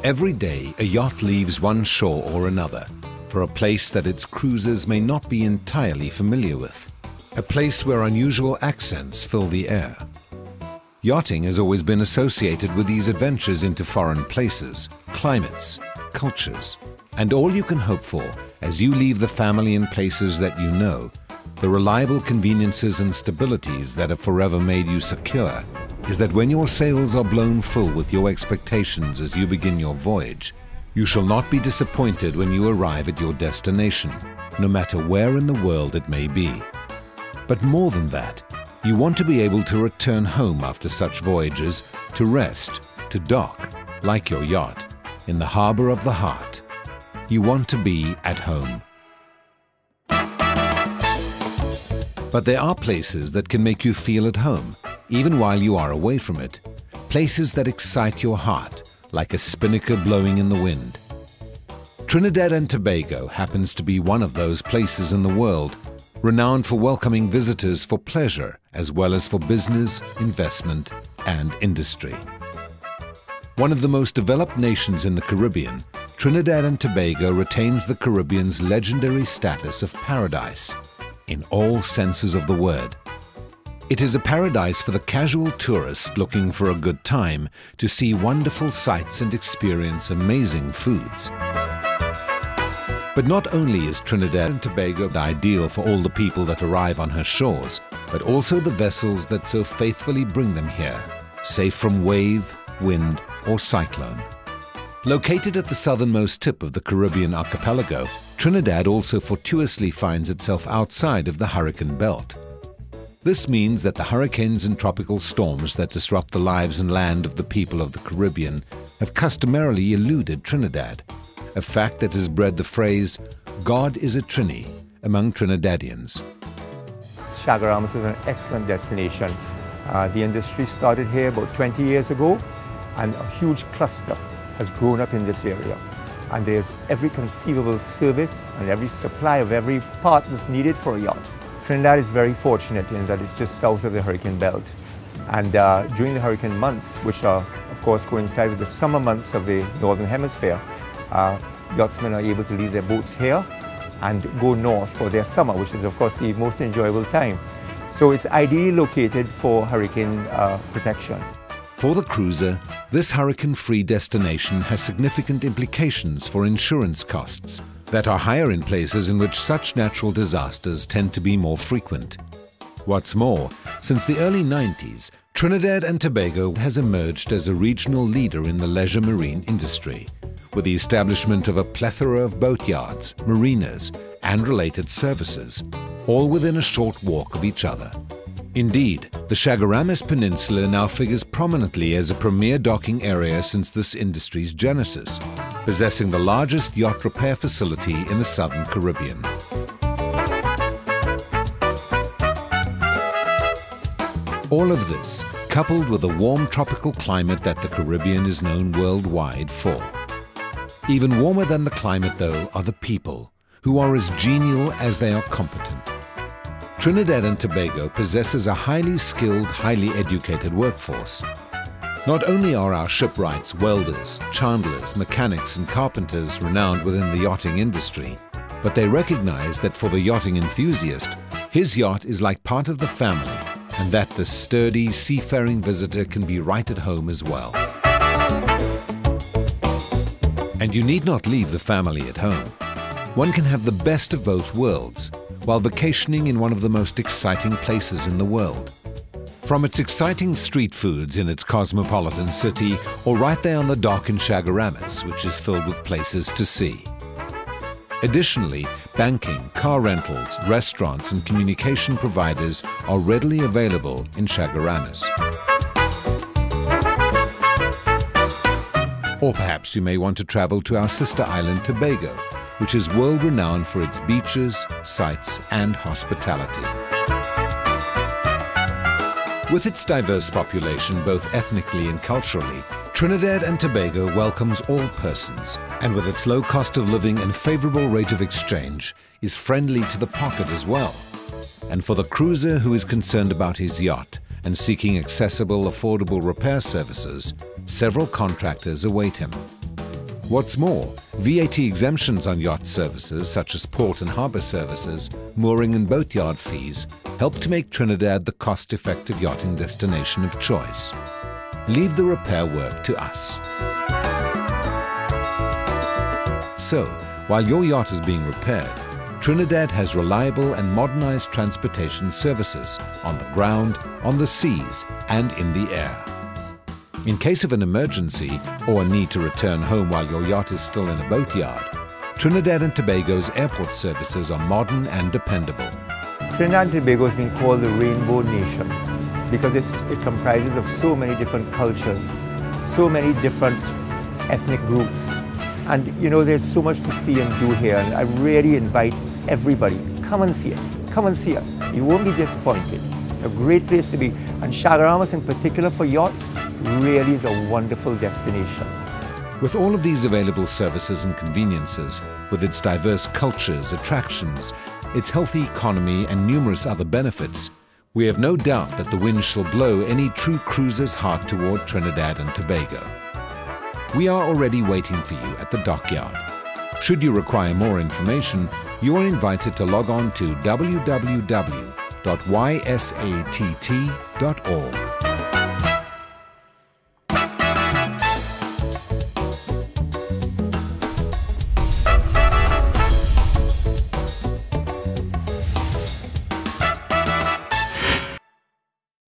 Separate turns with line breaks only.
Every day, a yacht leaves one shore or another for a place that its cruisers may not be entirely familiar with, a place where unusual accents fill the air. Yachting has always been associated with these adventures into foreign places, climates, cultures, and all you can hope for as you leave the family in places that you know, the reliable conveniences and stabilities that have forever made you secure, is that when your sails are blown full with your expectations as you begin your voyage, you shall not be disappointed when you arrive at your destination, no matter where in the world it may be. But more than that, you want to be able to return home after such voyages, to rest, to dock, like your yacht, in the harbor of the heart. You want to be at home. But there are places that can make you feel at home, even while you are away from it. Places that excite your heart, like a spinnaker blowing in the wind. Trinidad and Tobago happens to be one of those places in the world, renowned for welcoming visitors for pleasure as well as for business, investment, and industry. One of the most developed nations in the Caribbean, Trinidad and Tobago retains the Caribbean's legendary status of paradise, in all senses of the word. It is a paradise for the casual tourist looking for a good time, to see wonderful sights and experience amazing foods. But not only is Trinidad and Tobago ideal for all the people that arrive on her shores, but also the vessels that so faithfully bring them here, safe from wave, wind, or cyclone. Located at the southernmost tip of the Caribbean archipelago, Trinidad also fortuitously finds itself outside of the hurricane belt. This means that the hurricanes and tropical storms that disrupt the lives and land of the people of the Caribbean have customarily eluded Trinidad, a fact that has bred the phrase, "God is a Trini," among Trinidadians.
Chaguaramas is an excellent destination. The industry started here about 20 years ago, and a huge cluster has grown up in this area. And there's every conceivable service and every supply of every part that's needed for a yacht. Trinidad is very fortunate in that it's just south of the hurricane belt. And during the hurricane months, which are, of course, coincide with the summer months of the Northern Hemisphere, yachtsmen are able to leave their boats here and go north for their summer, which is, of course, the most enjoyable time. So it's ideally located for hurricane protection.
For the cruiser, this hurricane-free destination has significant implications for insurance costs that are higher in places in which such natural disasters tend to be more frequent. What's more, since the early 90s, Trinidad and Tobago has emerged as a regional leader in the leisure marine industry, with the establishment of a plethora of boatyards, marinas, and related services, all within a short walk of each other. Indeed, the Chaguaramas Peninsula now figures prominently as a premier docking area since this industry's genesis, possessing the largest yacht repair facility in the southern Caribbean. All of this, coupled with a warm tropical climate that the Caribbean is known worldwide for. Even warmer than the climate, though, are the people, who are as genial as they are competent. Trinidad and Tobago possesses a highly skilled, highly educated workforce. Not only are our shipwrights welders, chandlers, mechanics and carpenters renowned within the yachting industry, but they recognize that for the yachting enthusiast, his yacht is like part of the family, and that the sturdy, seafaring visitor can be right at home as well. And you need not leave the family at home. One can have the best of both worlds, while vacationing in one of the most exciting places in the world. From its exciting street foods in its cosmopolitan city, or right there on the dock in Chaguaramas, which is filled with places to see. Additionally, banking, car rentals, restaurants and communication providers are readily available in Chaguaramas. Or perhaps you may want to travel to our sister island Tobago, which is world-renowned for its beaches, sights, and hospitality. With its diverse population, both ethnically and culturally, Trinidad and Tobago welcomes all persons, and with its low cost of living and favorable rate of exchange, is friendly to the pocket as well. And for the cruiser who is concerned about his yacht and seeking accessible, affordable repair services, several contractors await him. What's more, VAT exemptions on yacht services such as port and harbour services, mooring and boatyard fees help to make Trinidad the cost-effective yachting destination of choice. Leave the repair work to us. So, while your yacht is being repaired, Trinidad has reliable and modernized transportation services on the ground, on the seas, and in the air. In case of an emergency or a need to return home while your yacht is still in a boatyard, Trinidad and Tobago's airport services are modern and dependable.
Trinidad and Tobago has been called the Rainbow Nation because it comprises of so many different cultures, so many different ethnic groups. And you know, there's so much to see and do here, and I really invite everybody, come and see it. Come and see us. You won't be disappointed. It's a great place to be. And Chaguaramas in particular for yachts really is a wonderful destination.
With all of these available services and conveniences, with its diverse cultures, attractions, its healthy economy and numerous other benefits, we have no doubt that the wind shall blow any true cruiser's heart toward Trinidad and Tobago. We are already waiting for you at the dockyard. Should you require more information, you are invited to log on to www.ysatt.org.